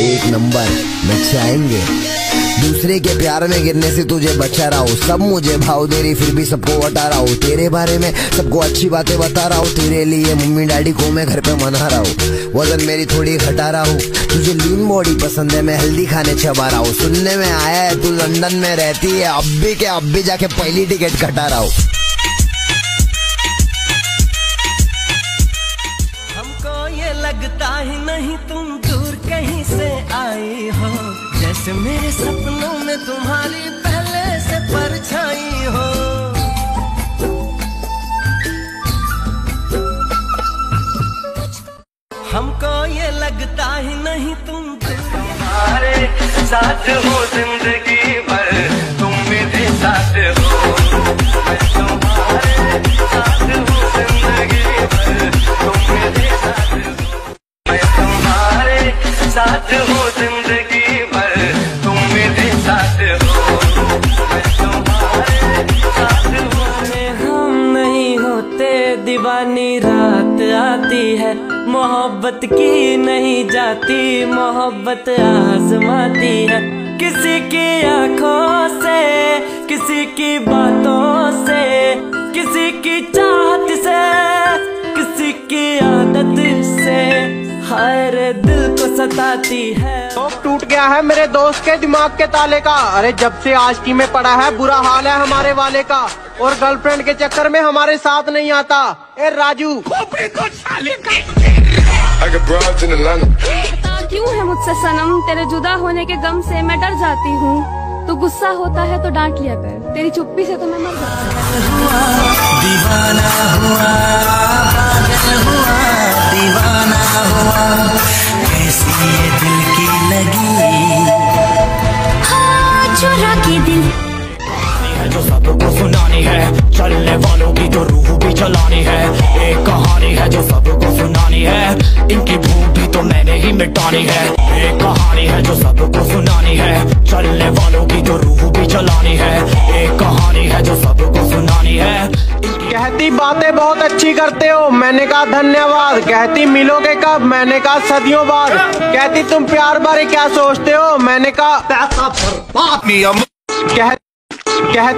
एक नंबर नचाएंगे। दूसरे के प्यार में गिरने से तुझे बचा रहा हूँ, सब मुझे भाव दे रही फिर भी सबको बता रहा हूँ। तेरे बारे में सबको अच्छी बातें बता रहा हूँ, तेरे लिए मम्मी डैडी को मैं घर पे मना रहा हूँ। वजन मेरी थोड़ी घटा रहा हूँ, तुझे लीन बॉडी पसंद है, मैं हेल्दी खाने चबा रहा हूँ। सुनने में आया है तू लंदन में रहती है, अब भी जाके पहली टिकट कटा रहा हूँ। हमको ये लगता ही नहीं तुम दूर कहीं से आई हो, जैसे मेरे सपनों में तुम्हारी पहले से परछाई हो। हमको ये लगता ही नहीं तुम तुम्हारे साथ हो जिंदगी भर, तुम मेरे साथ हो, मैं तुम्हारे साथ हूँ जिंदगी भर, तुम मेरे साथ हो, मैं तुम्हारे साथ हूँ जिंदगी भर, तुम मेरे साथ हो, मैं तुम्हारे साथ हूँ। हम नहीं होते दीवानी रात आती है, मोहब्बत की नहीं जाती, मोहब्बत आजमाती है। किसी की आंखों से, किसी की बातों से, किसी की चाहत से, किसी की आदत से, हर दिल को सताती है। शौक टूट गया है मेरे दोस्त के दिमाग के ताले का, अरे जब से आशिकी में पड़ा है बुरा हाल है हमारे वाले का, और गर्लफ्रेंड के चक्कर में हमारे साथ नहीं आता। ए राजू क्यों है मुझसे सनम, तेरे जुदा होने के गम से मैं डर जाती हूँ। तू गुस्सा होता है तो डांट लिया कर, तेरी चुप्पी से तो मैं मर जाती हूँ। दीवाना हुआ, पागल हुआ, दीवाना हुआ, कैसी ये दिल की लगी, हाँ चुरा के दिल है जो सबको सुनानी है, चलने वालों की तो रूह भी जलानी है। एक कहानी है जो सबको सुनानी है, इनकी भूख भी तो मैंने ही मिटानी है। एक कहानी है जो सबको सुनानी है, चलने वालों की तो रूह भी जलानी है। एक कहानी है जो सबको सुनानी है। कहती बातें बहुत अच्छी करते हो, मैंने कहा धन्यवाद। कहती मिलोगे कब, मैंने कहा सदियों बाद। कहती तुम प्यार बारे क्या सोचते हो, मैंने कहा कह